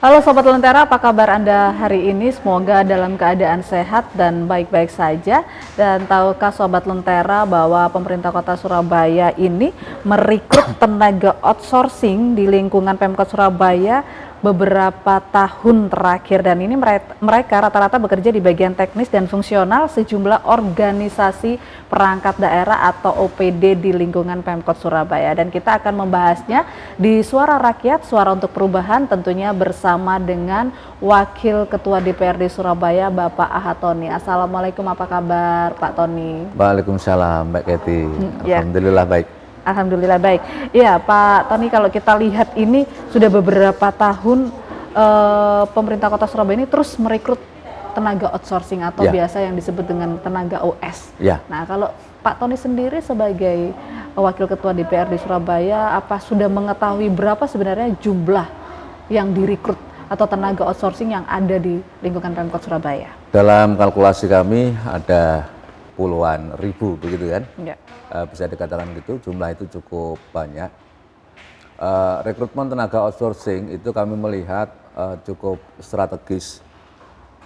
Halo Sobat Lentera, apa kabar Anda hari ini? Semoga dalam keadaan sehat dan baik-baik saja. Dan tahukah Sobat Lentera bahwa pemerintah kota Surabaya ini merekrut tenaga outsourcing di lingkungan Pemkot Surabaya beberapa tahun terakhir, dan ini mereka rata-rata bekerja di bagian teknis dan fungsional sejumlah organisasi perangkat daerah atau OPD di lingkungan Pemkot Surabaya. Dan kita akan membahasnya di Suara Rakyat, Suara untuk Perubahan, tentunya bersama dengan Wakil Ketua DPRD Surabaya Bapak Ahad Thoni. Assalamualaikum, apa kabar Pak Thoni? Waalaikumsalam Mbak Kety. Alhamdulillah baik. Alhamdulillah baik. Iya Pak Thoni, kalau kita lihat ini sudah beberapa tahun pemerintah kota Surabaya ini terus merekrut tenaga outsourcing atau biasa yang disebut dengan tenaga OS. Nah, kalau Pak Thoni sendiri sebagai Wakil Ketua DPRD Surabaya, apa sudah mengetahui berapa sebenarnya jumlah yang direkrut atau tenaga outsourcing yang ada di lingkungan Pemkot Surabaya? Dalam kalkulasi kami ada puluhan ribu begitu kan? Bisa dikatakan gitu, jumlah itu cukup banyak. Rekrutmen tenaga outsourcing itu kami melihat cukup strategis.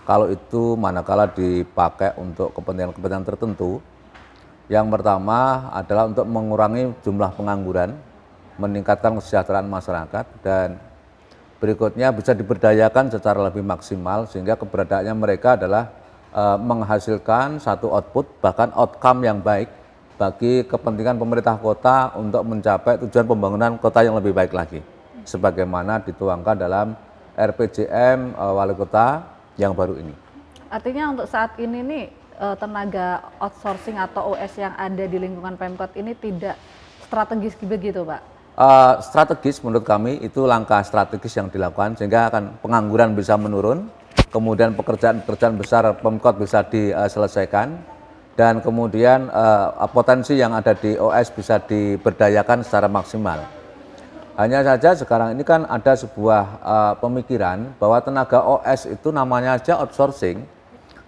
Kalau itu manakala dipakai untuk kepentingan-kepentingan tertentu, yang pertama adalah untuk mengurangi jumlah pengangguran, meningkatkan kesejahteraan masyarakat, dan berikutnya bisa diberdayakan secara lebih maksimal sehingga keberadaannya mereka adalah menghasilkan satu output, bahkan outcome yang baik bagi kepentingan pemerintah kota untuk mencapai tujuan pembangunan kota yang lebih baik lagi, sebagaimana dituangkan dalam RPJM Wali Kota yang baru ini. Artinya untuk saat ini nih tenaga outsourcing atau OS yang ada di lingkungan Pemkot ini tidak strategis begitu Pak? Strategis menurut kami itu langkah strategis yang dilakukan sehingga akan pengangguran bisa menurun, kemudian pekerjaan-pekerjaan besar Pemkot bisa diselesaikan, dan kemudian potensi yang ada di OS bisa diberdayakan secara maksimal. Hanya saja sekarang ini kan ada sebuah pemikiran bahwa tenaga OS itu namanya aja outsourcing,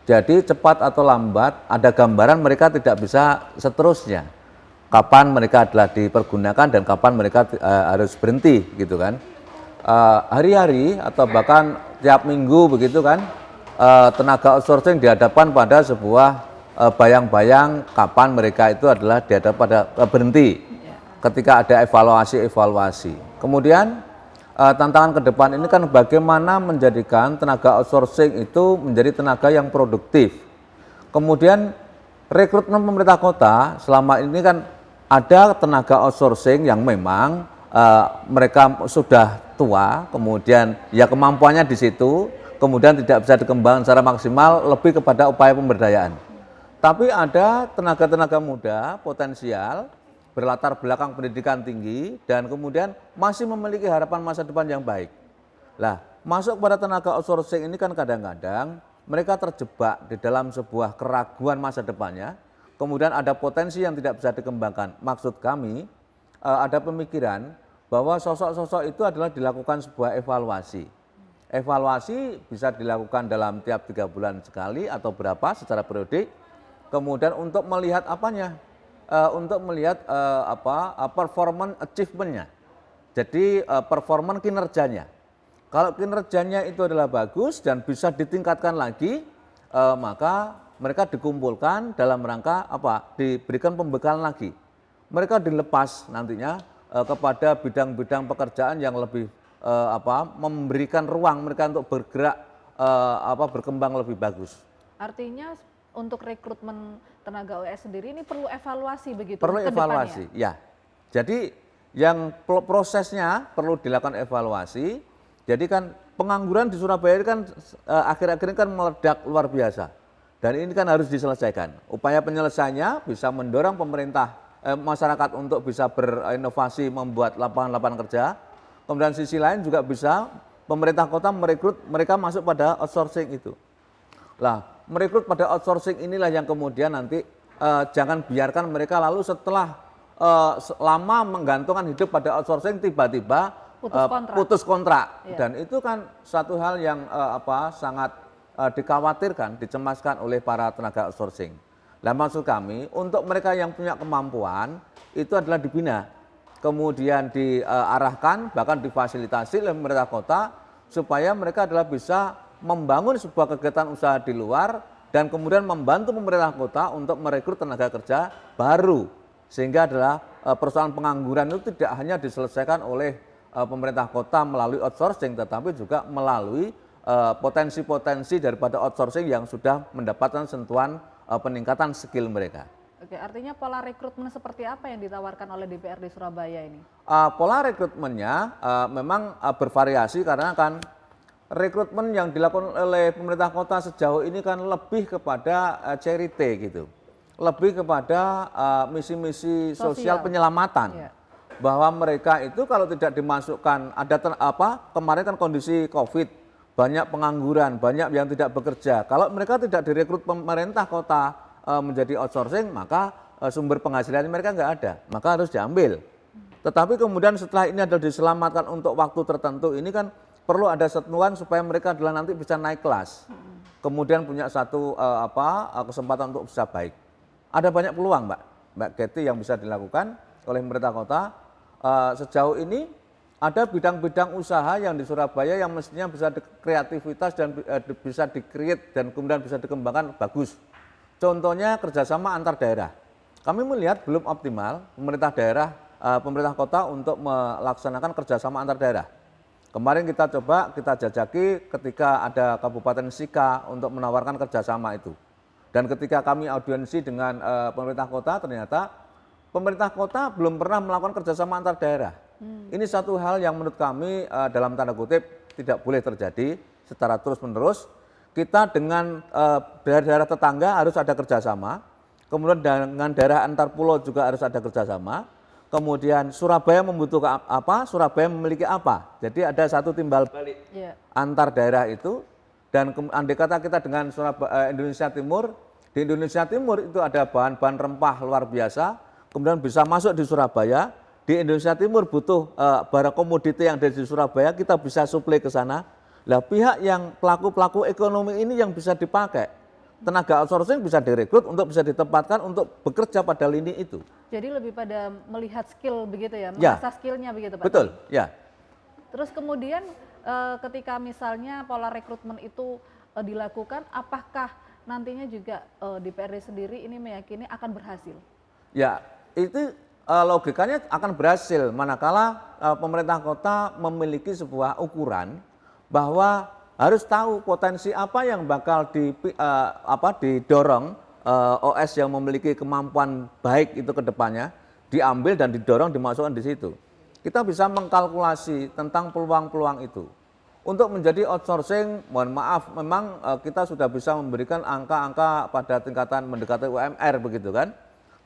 jadi cepat atau lambat ada gambaran mereka tidak bisa seterusnya. Kapan mereka adalah dipergunakan dan kapan mereka harus berhenti gitu kan. Hari-hari atau bahkan tiap minggu begitu kan, tenaga outsourcing dihadapkan pada sebuah bayang-bayang kapan mereka itu adalah dihadapkan pada berhenti ketika ada evaluasi. Kemudian tantangan ke depan ini kan bagaimana menjadikan tenaga outsourcing itu menjadi tenaga yang produktif. Kemudian rekrutmen pemerintah kota selama ini kan ada tenaga outsourcing yang memang mereka sudah tua, kemudian ya kemampuannya di situ, kemudian tidak bisa dikembangkan secara maksimal, lebih kepada upaya pemberdayaan. Tapi ada tenaga-tenaga muda potensial berlatar belakang pendidikan tinggi dan kemudian masih memiliki harapan masa depan yang baik. Lah, masuk pada tenaga outsourcing ini kan kadang-kadang mereka terjebak di dalam sebuah keraguan masa depannya, kemudian ada potensi yang tidak bisa dikembangkan. Maksud kami ada pemikiran bahwa sosok-sosok itu adalah dilakukan sebuah evaluasi. Evaluasi bisa dilakukan dalam tiap 3 bulan sekali atau berapa secara periodik. Kemudian untuk melihat apanya? Untuk melihat performance achievement-nya. Jadi performance kinerjanya. Kalau kinerjanya itu adalah bagus dan bisa ditingkatkan lagi, maka mereka dikumpulkan dalam rangka diberikan pembekalan lagi. Mereka dilepas nantinya kepada bidang-bidang pekerjaan yang lebih memberikan ruang mereka untuk bergerak berkembang lebih bagus. Artinya untuk rekrutmen tenaga OS sendiri ini perlu evaluasi begitu? Perlu evaluasi, ya. Jadi yang prosesnya perlu dilakukan evaluasi. Jadi kan pengangguran di Surabaya ini kan akhir-akhir ini kan meledak luar biasa. Dan ini kan harus diselesaikan. Upaya penyelesaiannya bisa mendorong pemerintah, masyarakat untuk bisa berinovasi membuat lapangan-lapangan kerja. Kemudian sisi lain juga bisa pemerintah kota merekrut mereka masuk pada outsourcing itu. Lah, merekrut pada outsourcing inilah yang kemudian nanti jangan biarkan mereka lalu setelah lama menggantungkan hidup pada outsourcing tiba-tiba putus kontrak. Dan itu kan satu hal yang sangat dikhawatirkan, dicemaskan oleh para tenaga outsourcing. Nah, maksud kami untuk mereka yang punya kemampuan itu adalah dibina, kemudian diarahkan bahkan difasilitasi oleh pemerintah kota supaya mereka adalah bisa membangun sebuah kegiatan usaha di luar dan kemudian membantu pemerintah kota untuk merekrut tenaga kerja baru. Sehingga adalah persoalan pengangguran itu tidak hanya diselesaikan oleh pemerintah kota melalui outsourcing, tetapi juga melalui potensi-potensi daripada outsourcing yang sudah mendapatkan sentuhan peningkatan skill mereka. Oke, artinya pola rekrutmen seperti apa yang ditawarkan oleh DPRD Surabaya ini? Pola rekrutmennya memang bervariasi karena kan rekrutmen yang dilakukan oleh pemerintah kota sejauh ini kan lebih kepada charity gitu, lebih kepada misi-misi sosial penyelamatan. Bahwa mereka itu kalau tidak dimasukkan kemarin kan kondisi COVID, banyak pengangguran, banyak yang tidak bekerja. Kalau mereka tidak direkrut pemerintah kota menjadi outsourcing, maka sumber penghasilan mereka nggak ada, maka harus diambil. Tetapi kemudian setelah ini adalah diselamatkan untuk waktu tertentu, ini kan perlu ada sentuhan supaya mereka adalah nanti bisa naik kelas. Kemudian punya satu kesempatan untuk bisa baik. Ada banyak peluang, Mbak Kety, yang bisa dilakukan oleh pemerintah kota. Sejauh ini ada bidang-bidang usaha yang di Surabaya yang mestinya bisa kreativitas dan bisa di-create dan kemudian bisa dikembangkan bagus. Contohnya kerjasama antar daerah. Kami melihat belum optimal pemerintah kota untuk melaksanakan kerjasama antar daerah. Kemarin kita jajaki ketika ada Kabupaten Sika untuk menawarkan kerjasama itu. Dan ketika kami audiensi dengan pemerintah kota, ternyata pemerintah kota belum pernah melakukan kerjasama antar daerah. Ini satu hal yang menurut kami dalam tanda kutip tidak boleh terjadi secara terus-menerus. Kita dengan daerah-daerah tetangga harus ada kerjasama, kemudian dengan daerah antar pulau juga harus ada kerjasama. Kemudian Surabaya membutuhkan apa, Surabaya memiliki apa. Jadi ada satu timbal balik antar daerah itu. Dan andai kata kita dengan Indonesia Timur, di Indonesia Timur itu ada bahan-bahan rempah luar biasa, kemudian bisa masuk di Surabaya. Di Indonesia Timur butuh barang komoditi yang ada di Surabaya, kita bisa suplai ke sana. Nah, pihak yang pelaku-pelaku ekonomi ini yang bisa dipakai, tenaga outsourcing bisa direkrut untuk bisa ditempatkan untuk bekerja pada lini itu. Jadi lebih pada melihat skill begitu ya, mengasah skillnya begitu Pak? Betul, ya. Terus kemudian ketika misalnya pola rekrutmen itu dilakukan, apakah nantinya juga DPRD sendiri ini meyakini akan berhasil? Ya, itu logikanya akan berhasil manakala pemerintah kota memiliki sebuah ukuran bahwa harus tahu potensi apa yang bakal didorong OS yang memiliki kemampuan baik itu ke depannya, diambil dan didorong dimasukkan di situ. Kita bisa mengkalkulasi tentang peluang-peluang itu. Untuk menjadi outsourcing, mohon maaf, memang kita sudah bisa memberikan angka-angka pada tingkatan mendekati UMR begitu kan.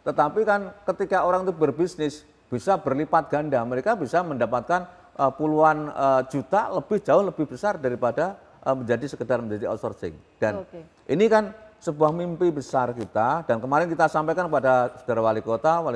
Tetapi kan ketika orang itu berbisnis bisa berlipat ganda, mereka bisa mendapatkan puluhan juta jauh lebih besar daripada sekedar menjadi outsourcing. Dan ini kan sebuah mimpi besar kita, dan kemarin kita sampaikan kepada saudara wali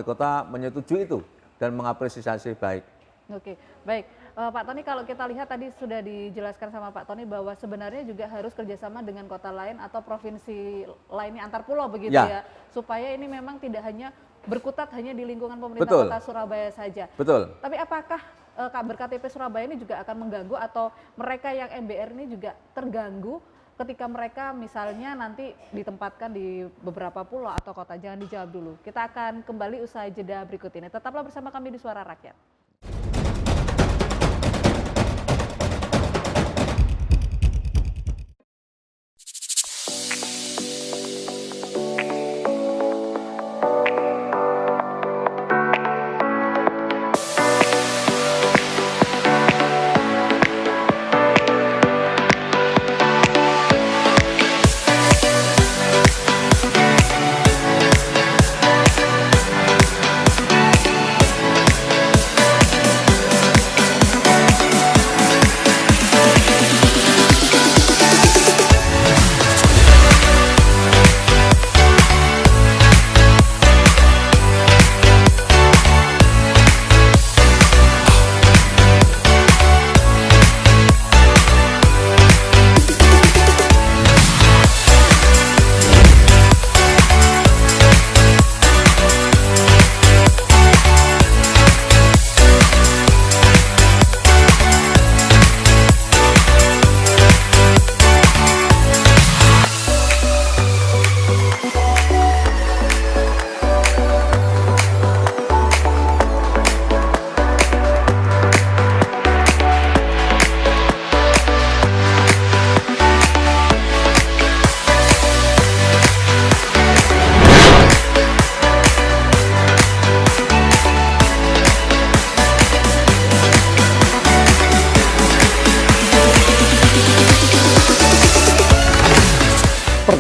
kota menyetujui itu dan mengapresiasi baik. Oke, baik. Pak Tony, kalau kita lihat tadi sudah dijelaskan sama Pak Tony bahwa sebenarnya juga harus kerjasama dengan kota lain atau provinsi lainnya antar pulau begitu ya, supaya ini memang tidak hanya berkutat hanya di lingkungan pemerintah kota Surabaya saja. Betul. Tapi apakah berKTP Surabaya ini juga akan mengganggu atau mereka yang MBR ini juga terganggu ketika mereka misalnya nanti ditempatkan di beberapa pulau atau kota? Jangan dijawab dulu. Kita akan kembali usai jeda berikut ini. Tetaplah bersama kami di Suara Rakyat.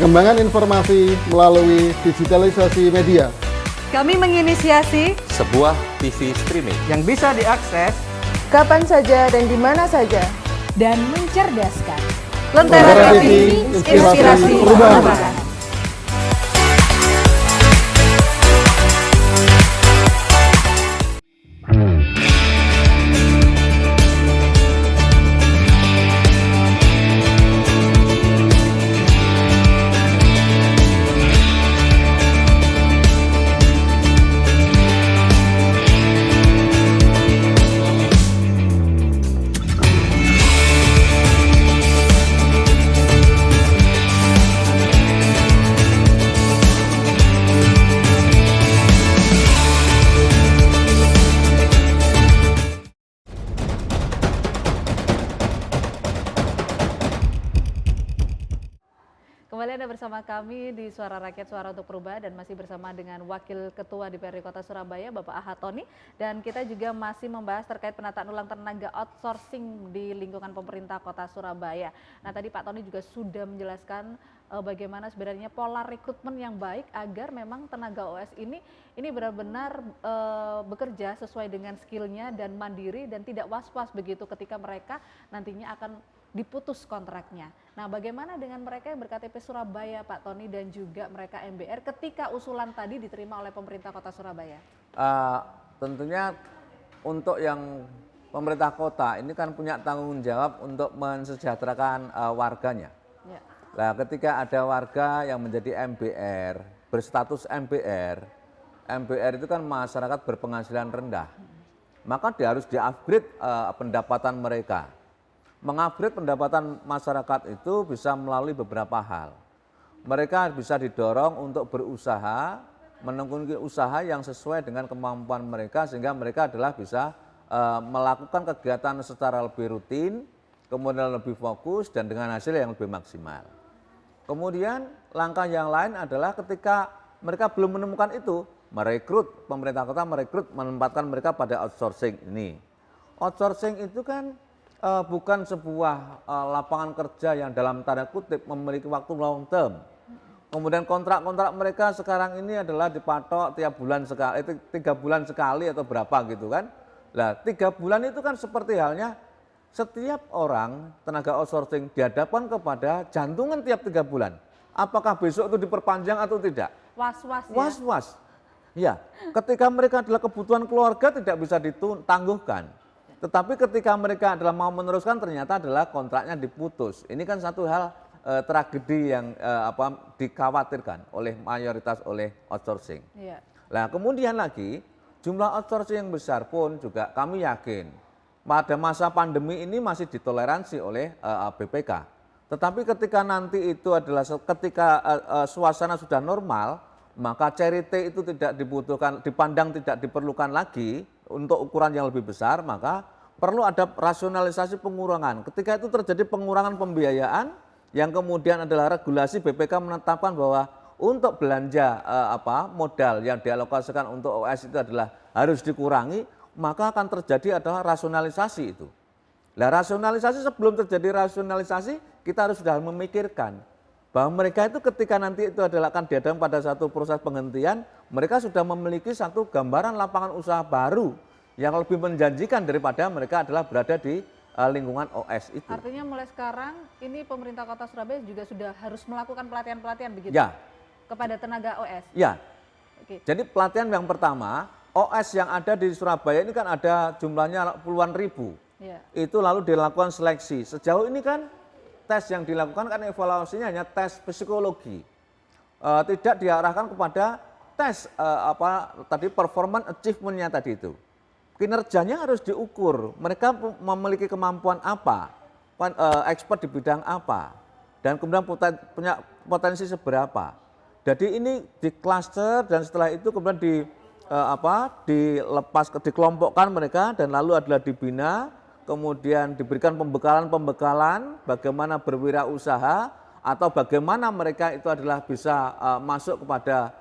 perkembangan informasi melalui digitalisasi media. Kami menginisiasi sebuah TV streaming yang bisa diakses kapan saja dan di mana saja, dan mencerdaskan. Lentera TV, inspirasi perubahan. Kembali Anda bersama kami di Suara Rakyat, Suara untuk Perubahan, dan masih bersama dengan Wakil Ketua DPRD Kota Surabaya, Bapak Ahad Thoni. Dan kita juga masih membahas terkait penataan ulang tenaga outsourcing di lingkungan pemerintah Kota Surabaya. Nah, tadi Pak Thoni juga sudah menjelaskan bagaimana sebenarnya pola rekrutmen yang baik agar memang tenaga OS ini benar-benar bekerja sesuai dengan skillnya dan mandiri dan tidak was-was begitu ketika mereka nantinya akan diputus kontraknya. Nah, bagaimana dengan mereka yang berKTP Surabaya, Pak Thoni, dan juga mereka MBR ketika usulan tadi diterima oleh pemerintah Kota Surabaya? Tentunya untuk yang pemerintah kota ini kan punya tanggung jawab untuk mensejahterakan warganya. Ya. Nah, ketika ada warga yang menjadi MBR, berstatus MBR, MBR itu kan masyarakat berpenghasilan rendah, maka dia harus di-upgrade pendapatan mereka. Mengupgrade pendapatan masyarakat itu bisa melalui beberapa hal. Mereka bisa didorong untuk berusaha, menekuni usaha yang sesuai dengan kemampuan mereka sehingga mereka adalah bisa melakukan kegiatan secara lebih rutin, kemudian lebih fokus dan dengan hasil yang lebih maksimal. Kemudian langkah yang lain adalah ketika mereka belum menemukan itu, merekrut, pemerintah kota merekrut, menempatkan mereka pada outsourcing ini. Outsourcing itu kan bukan sebuah lapangan kerja yang dalam tanda kutip memiliki waktu long term. Kemudian kontrak-kontrak mereka sekarang ini adalah dipatok tiap bulan sekali, 3 bulan sekali atau berapa gitu kan. Nah, 3 bulan itu kan seperti halnya setiap orang tenaga outsourcing dihadapkan kepada jantungan tiap 3 bulan. Apakah besok itu diperpanjang atau tidak? Was-was ya? Was-was. Ya, ketika mereka adalah kebutuhan keluarga tidak bisa ditangguhkan. Tetapi ketika mereka adalah mau meneruskan ternyata adalah kontraknya diputus. Ini kan satu hal tragedi yang dikhawatirkan oleh mayoritas oleh outsourcing. Iya. Nah, kemudian lagi jumlah outsourcing yang besar pun juga kami yakin pada masa pandemi ini masih ditoleransi oleh BPK. Tetapi ketika nanti itu adalah ketika suasana sudah normal, maka charity itu tidak dibutuhkan, dipandang tidak diperlukan lagi untuk ukuran yang lebih besar, maka perlu ada rasionalisasi pengurangan. Ketika itu terjadi pengurangan pembiayaan, yang kemudian adalah regulasi BPK menetapkan bahwa untuk belanja modal yang dialokasikan untuk OS itu adalah harus dikurangi, maka akan terjadi adalah rasionalisasi itu. Nah, rasionalisasi sebelum terjadi rasionalisasi, kita harus sudah memikirkan bahwa mereka itu ketika nanti itu adalah akan dihadapkan pada satu proses penghentian, mereka sudah memiliki satu gambaran lapangan usaha baru yang lebih menjanjikan daripada mereka adalah berada di lingkungan OS itu. Artinya mulai sekarang ini pemerintah Kota Surabaya juga sudah harus melakukan pelatihan-pelatihan begitu? Ya. Kepada tenaga OS? Ya. Oke. Jadi pelatihan yang pertama, OS yang ada di Surabaya ini kan ada jumlahnya puluhan ribu. Ya. Itu lalu dilakukan seleksi. Sejauh ini kan tes yang dilakukan kan evaluasinya hanya tes psikologi. Tidak diarahkan kepada tes performance achievement-nya tadi itu. Kinerjanya harus diukur, mereka memiliki kemampuan apa, expert di bidang apa, dan kemudian punya potensi seberapa. Jadi ini di cluster dan setelah itu kemudian dikelompokkan mereka dan lalu adalah dibina, kemudian diberikan pembekalan bagaimana berwirausaha atau bagaimana mereka itu adalah bisa masuk kepada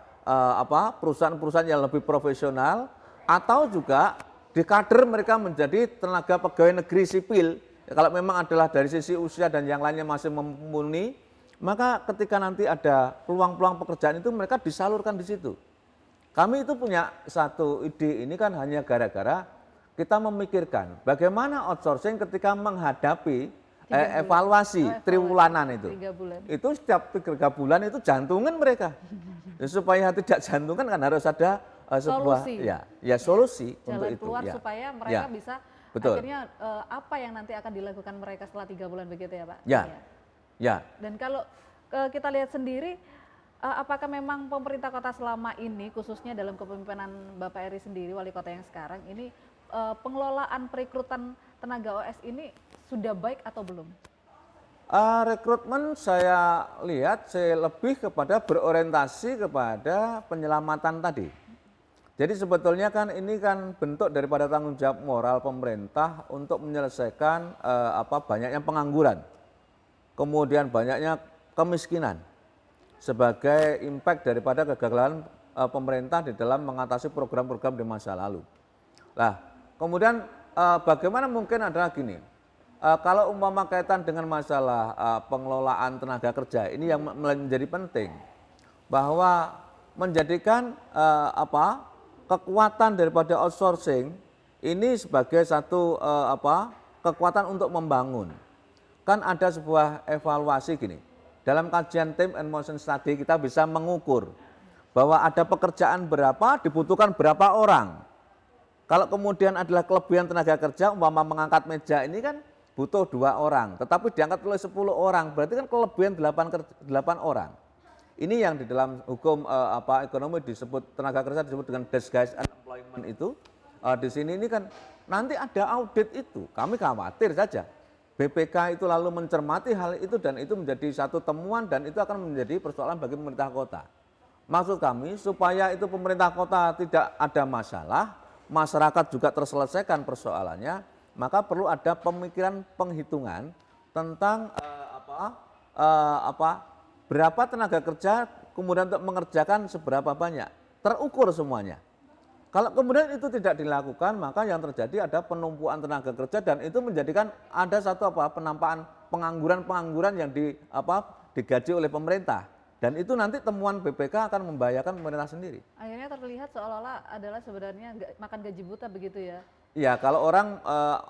perusahaan-perusahaan yang lebih profesional, atau juga di kader mereka menjadi tenaga pegawai negeri sipil. Ya, kalau memang adalah dari sisi usia dan yang lainnya masih mumpuni, Maka ketika nanti ada peluang-peluang pekerjaan itu mereka disalurkan di situ. Kami itu punya satu ide ini kan hanya gara-gara kita memikirkan bagaimana outsourcing ketika menghadapi evaluasi triwulanan itu. 3 bulan. Itu setiap 3 bulan itu jantungan mereka. Supaya tidak jantungan kan harus ada sebuah solusi Jalan untuk itu. keluar Ya. supaya mereka bisa Betul. akhirnya apa yang nanti akan dilakukan mereka setelah 3 bulan begitu ya Pak? Ya. Ya. Dan kalau kita lihat sendiri, apakah memang pemerintah kota selama ini, khususnya dalam kepemimpinan Bapak Eri sendiri, wali kota yang sekarang ini, pengelolaan perekrutan tenaga OS ini sudah baik atau belum? Rekrutmen saya lihat lebih kepada berorientasi kepada penyelamatan tadi. Jadi sebetulnya kan ini kan bentuk daripada tanggung jawab moral pemerintah untuk menyelesaikan banyaknya pengangguran, kemudian banyaknya kemiskinan sebagai impact daripada kegagalan pemerintah di dalam mengatasi program-program di masa lalu. Nah, kemudian bagaimana mungkin adalah gini. Kalau umpama kaitan dengan masalah pengelolaan tenaga kerja ini yang menjadi penting bahwa menjadikan kekuatan daripada outsourcing ini sebagai satu kekuatan untuk membangun. Kan ada sebuah evaluasi gini. Dalam kajian Time and Motion Study kita bisa mengukur bahwa ada pekerjaan berapa dibutuhkan berapa orang. Kalau kemudian adalah kelebihan tenaga kerja umpama mengangkat meja ini kan butuh 2 orang, tetapi diangkat oleh 10 orang, berarti kan kelebihan 8 orang. Ini yang di dalam hukum ekonomi disebut tenaga kerja disebut dengan disguised unemployment itu. Di sini ini kan nanti ada audit itu. Kami khawatir saja BPK itu lalu mencermati hal itu dan itu menjadi satu temuan dan itu akan menjadi persoalan bagi pemerintah kota. Maksud kami supaya itu pemerintah kota tidak ada masalah, masyarakat juga terselesaikan persoalannya. Maka perlu ada pemikiran penghitungan tentang berapa tenaga kerja kemudian untuk mengerjakan seberapa banyak, terukur semuanya. Kalau kemudian itu tidak dilakukan, maka yang terjadi ada penumpuan tenaga kerja dan itu menjadikan ada satu penampakan pengangguran yang digaji oleh pemerintah. Dan itu nanti temuan BPK akan membahayakan pemerintah sendiri. Akhirnya terlihat seolah-olah adalah sebenarnya makan gaji buta begitu ya? Ya, kalau orang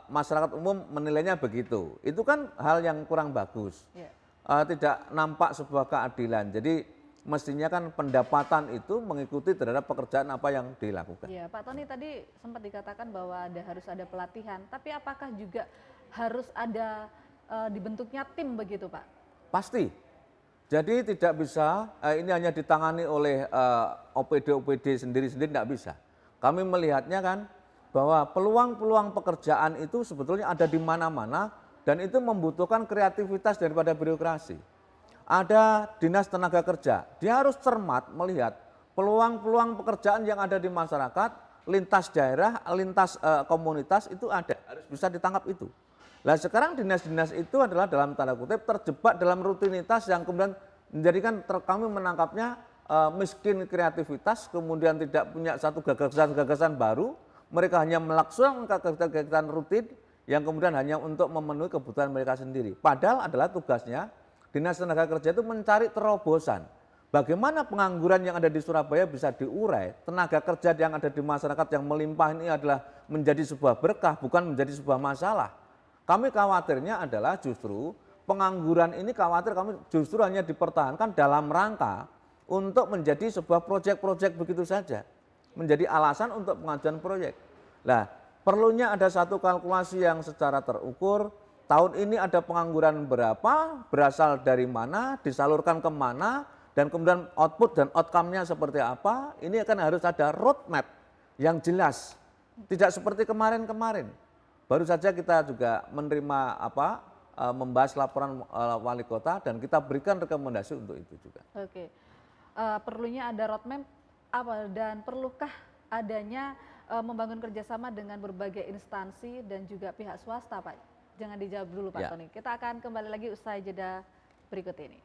masyarakat umum menilainya begitu, itu kan hal yang kurang bagus. Ya. Tidak nampak sebuah keadilan. Jadi mestinya kan pendapatan itu mengikuti terhadap pekerjaan apa yang dilakukan. Ya, Pak Tony tadi sempat dikatakan bahwa harus ada pelatihan, tapi apakah juga harus ada dibentuknya tim begitu Pak? Pasti. Jadi tidak bisa ini hanya ditangani oleh OPD sendiri-sendiri, tidak bisa. Kami melihatnya kan bahwa peluang-peluang pekerjaan itu sebetulnya ada di mana-mana dan itu membutuhkan kreativitas daripada birokrasi. Ada dinas tenaga kerja, dia harus cermat melihat peluang-peluang pekerjaan yang ada di masyarakat, lintas daerah, lintas komunitas itu ada, harus bisa ditangkap itu. Nah sekarang dinas-dinas itu adalah dalam tanda kutip terjebak dalam rutinitas yang kemudian menjadikan kami menangkapnya miskin kreativitas, kemudian tidak punya satu gagasan-gagasan baru. Mereka hanya melaksanakan kegiatan rutin yang kemudian hanya untuk memenuhi kebutuhan mereka sendiri. Padahal adalah tugasnya Dinas Tenaga Kerja itu mencari terobosan. Bagaimana pengangguran yang ada di Surabaya bisa diurai, tenaga kerja yang ada di masyarakat yang melimpah ini adalah menjadi sebuah berkah, bukan menjadi sebuah masalah. Kami khawatirnya adalah justru pengangguran ini kami justru hanya dipertahankan dalam rangka untuk menjadi sebuah proyek-proyek begitu saja. Menjadi alasan untuk pengajuan proyek. Nah, perlunya ada satu kalkulasi yang secara terukur, tahun ini ada pengangguran berapa, berasal dari mana, disalurkan kemana, dan kemudian output dan outcome-nya seperti apa, ini akan harus ada roadmap yang jelas. Tidak seperti kemarin-kemarin. Baru saja kita juga menerima membahas laporan wali kota dan kita berikan rekomendasi untuk itu juga. Oke, perlunya ada roadmap dan perlukah adanya membangun kerjasama dengan berbagai instansi dan juga pihak swasta Pak? Jangan dijawab dulu Pak Tony. Kita akan kembali lagi usai jeda berikut ini.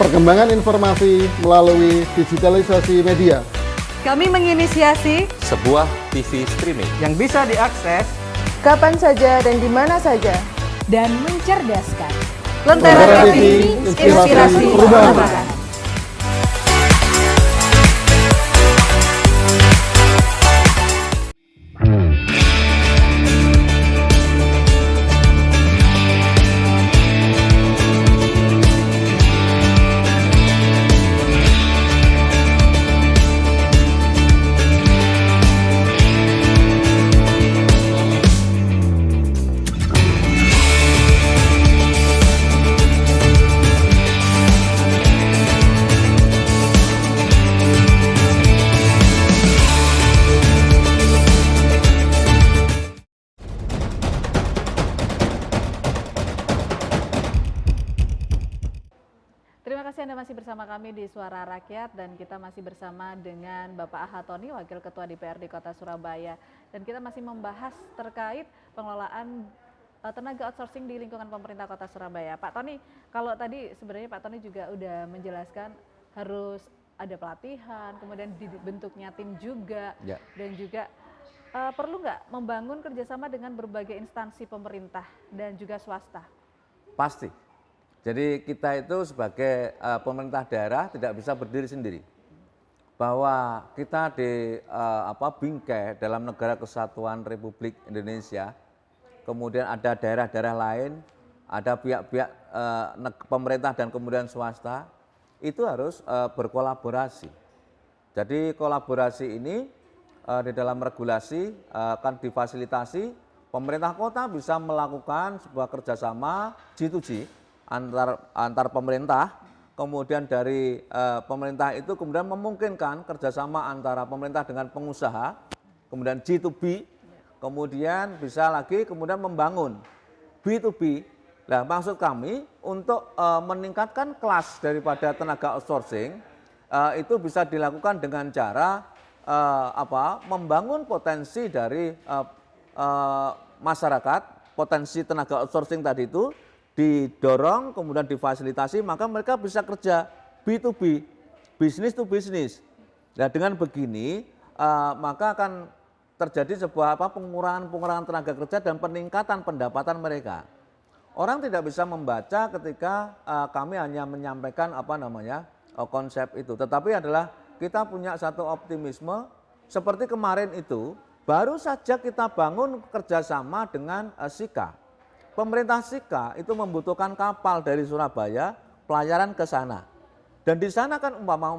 Perkembangan informasi melalui digitalisasi media. Kami menginisiasi Sebuah TV streaming yang bisa diakses kapan saja dan di mana saja. dan mencerdaskan. Lentera Lentera TV, TV, inspirasi perubahan. perubahan. Terima kasih Anda masih bersama kami di Suara Rakyat dan kita masih bersama dengan Bapak Ahad Thoni, Wakil Ketua DPRD Kota Surabaya. Dan kita masih membahas terkait pengelolaan tenaga outsourcing di lingkungan pemerintah Kota Surabaya. Pak Thoni, kalau tadi sebenarnya Pak Thoni juga udah menjelaskan harus ada pelatihan, kemudian dibentuknya tim juga, Ya. dan juga perlu nggak membangun kerjasama dengan berbagai instansi pemerintah dan juga swasta? Pasti. Jadi kita itu sebagai pemerintah daerah tidak bisa berdiri sendiri. Bahwa kita di bingkai dalam negara kesatuan Republik Indonesia, kemudian ada daerah-daerah lain, ada pihak-pihak pemerintah dan kemudian swasta, itu harus berkolaborasi. Jadi kolaborasi ini di dalam regulasi akan difasilitasi, pemerintah kota bisa melakukan sebuah kerjasama G2G, antar pemerintah, kemudian dari pemerintah itu kemudian memungkinkan kerjasama antara pemerintah dengan pengusaha, kemudian G2B, kemudian bisa lagi kemudian membangun B2B. Nah, maksud kami untuk meningkatkan kelas daripada tenaga outsourcing itu bisa dilakukan dengan cara membangun potensi dari masyarakat, potensi tenaga outsourcing tadi itu didorong, kemudian difasilitasi, maka mereka bisa kerja B2B, business to business. Nah, dengan begini maka akan terjadi sebuah pengurangan tenaga kerja dan peningkatan pendapatan mereka. Orang tidak bisa membaca ketika kami hanya menyampaikan konsep itu, tetapi adalah kita punya satu optimisme seperti kemarin itu baru saja kita bangun kerjasama dengan Sika. Pemerintah Sika itu membutuhkan kapal dari Surabaya pelayaran ke sana. Dan di sana kan umpama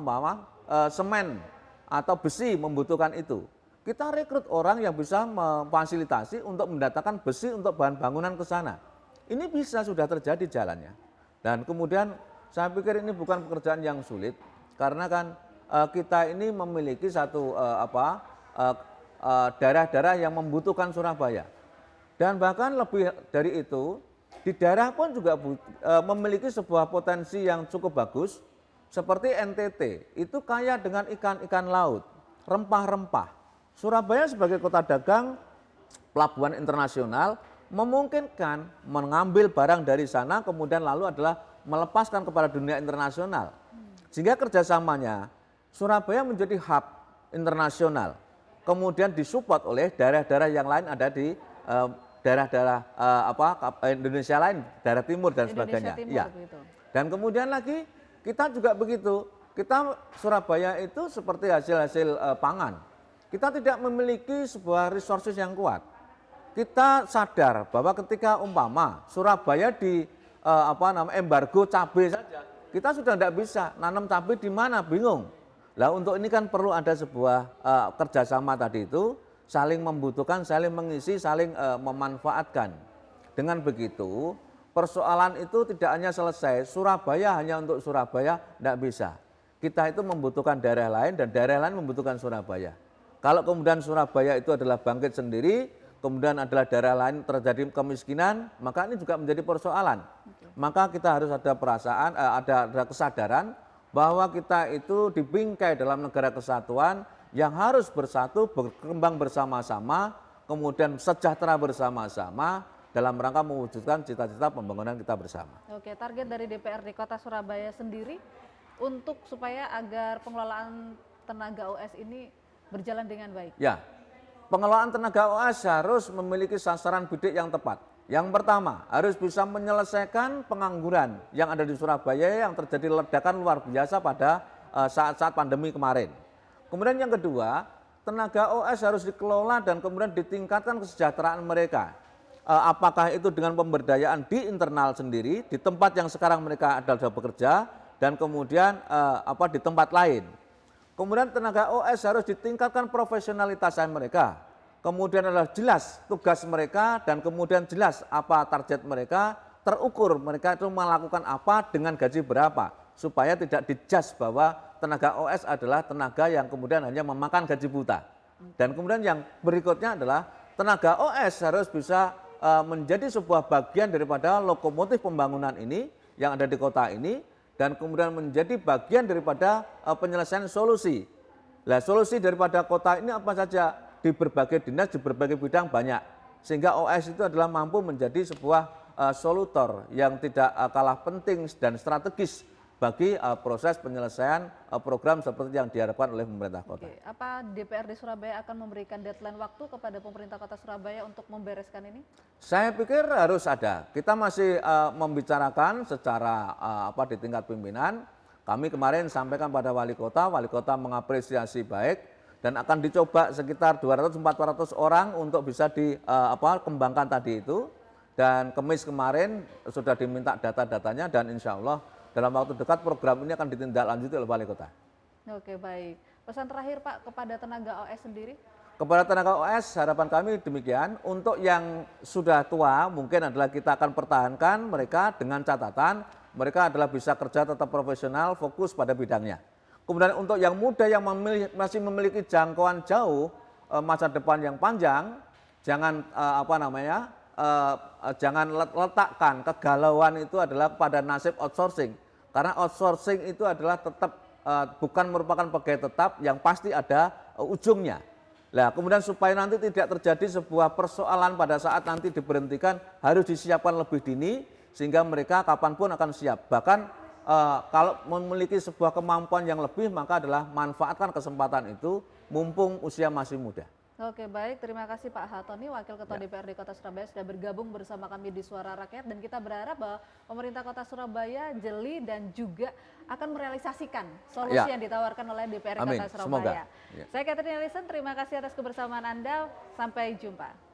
semen atau besi membutuhkan itu. Kita rekrut orang yang bisa memfasilitasi untuk mendatangkan besi untuk bahan bangunan ke sana. Ini bisa sudah terjadi jalannya. Dan kemudian saya pikir ini bukan pekerjaan yang sulit karena kan kita ini memiliki satu daerah-daerah yang membutuhkan Surabaya. Dan bahkan lebih dari itu, di daerah pun juga memiliki sebuah potensi yang cukup bagus, seperti NTT, itu kaya dengan ikan-ikan laut, rempah-rempah. Surabaya sebagai kota dagang, pelabuhan internasional, memungkinkan mengambil barang dari sana, kemudian lalu adalah melepaskan kepada dunia internasional. Sehingga kerjasamanya, Surabaya menjadi hub internasional, kemudian disupport oleh daerah-daerah yang lain ada di daerah-daerah Indonesia lain, daerah timur dan sebagainya. Timur, ya. Dan kemudian lagi kita juga begitu. Kita Surabaya itu seperti hasil pangan. Kita tidak memiliki sebuah resources yang kuat. Kita sadar bahwa ketika umpama Surabaya di embargo cabai saja, kita sudah tidak bisa nanam cabai di mana, bingung. Lah untuk ini kan perlu ada sebuah kerjasama tadi itu, saling membutuhkan, saling mengisi, saling memanfaatkan. Dengan begitu, persoalan itu tidak hanya selesai, Surabaya hanya untuk Surabaya, tidak bisa. Kita itu membutuhkan daerah lain dan daerah lain membutuhkan Surabaya. Kalau kemudian Surabaya itu adalah bangkit sendiri, kemudian adalah daerah lain terjadi kemiskinan, maka ini juga menjadi persoalan. Maka kita harus ada perasaan, ada kesadaran bahwa kita itu dibingkai dalam negara kesatuan, yang harus bersatu, berkembang bersama-sama, kemudian sejahtera bersama-sama, dalam rangka mewujudkan cita-cita pembangunan kita bersama. Oke, target dari DPRD Kota Surabaya sendiri untuk supaya agar pengelolaan tenaga OS ini berjalan dengan baik. Ya, pengelolaan tenaga OS harus memiliki sasaran bidik yang tepat. Yang pertama, harus bisa menyelesaikan pengangguran yang ada di Surabaya yang terjadi ledakan luar biasa pada saat-saat pandemi kemarin. Kemudian yang kedua, tenaga OS harus dikelola dan kemudian ditingkatkan kesejahteraan mereka. Apakah itu dengan pemberdayaan di internal sendiri, di tempat yang sekarang mereka adalah bekerja, dan kemudian di tempat lain. Kemudian tenaga OS harus ditingkatkan profesionalitas mereka. Kemudian adalah jelas tugas mereka dan kemudian jelas apa target mereka, terukur mereka itu melakukan apa dengan gaji berapa, supaya tidak dijudge bahwa tenaga OS adalah tenaga yang kemudian hanya memakan gaji buta. Dan kemudian yang berikutnya adalah tenaga OS harus bisa menjadi sebuah bagian daripada lokomotif pembangunan ini yang ada di kota ini, dan kemudian menjadi bagian daripada penyelesaian solusi. Nah, solusi daripada kota ini apa saja? Di berbagai dinas, di berbagai bidang banyak. Sehingga OS itu adalah mampu menjadi sebuah solutor yang tidak kalah penting dan strategis bagi proses penyelesaian program seperti yang diharapkan oleh pemerintah kota. Oke, apa DPRD Surabaya akan memberikan deadline waktu kepada pemerintah kota Surabaya untuk membereskan ini? Saya pikir harus ada. Kita masih membicarakan secara di tingkat pimpinan. Kami kemarin sampaikan pada wali kota mengapresiasi baik dan akan dicoba sekitar 200-400 orang untuk bisa dikembangkan tadi itu. Dan Kamis kemarin sudah diminta data-datanya dan insya Allah dalam waktu dekat program ini akan ditindaklanjuti oleh wali kota. Oke, baik. Pesan terakhir Pak kepada tenaga OS sendiri? Kepada tenaga OS harapan kami demikian. Untuk yang sudah tua mungkin adalah kita akan pertahankan mereka dengan catatan mereka adalah bisa kerja tetap profesional, fokus pada bidangnya. Kemudian untuk yang muda yang masih memiliki jangkauan jauh, masa depan yang panjang, jangan jangan letakkan kegalauan itu adalah pada nasib outsourcing. Karena outsourcing itu adalah tetap bukan merupakan pegawai tetap yang pasti ada ujungnya. Nah, kemudian supaya nanti tidak terjadi sebuah persoalan pada saat nanti diberhentikan, harus disiapkan lebih dini sehingga mereka kapanpun akan siap. Bahkan kalau memiliki sebuah kemampuan yang lebih, maka adalah manfaatkan kesempatan itu mumpung usia masih muda. Oke, baik. Terima kasih Pak Hatoni, Wakil Ketua DPRD Kota Surabaya sudah bergabung bersama kami di Suara Rakyat, dan kita berharap bahwa pemerintah Kota Surabaya jeli dan juga akan merealisasikan solusi yang ditawarkan oleh DPRD Kota Surabaya. Semoga. Saya Catherine Ellison, terima kasih atas kebersamaan Anda. Sampai jumpa.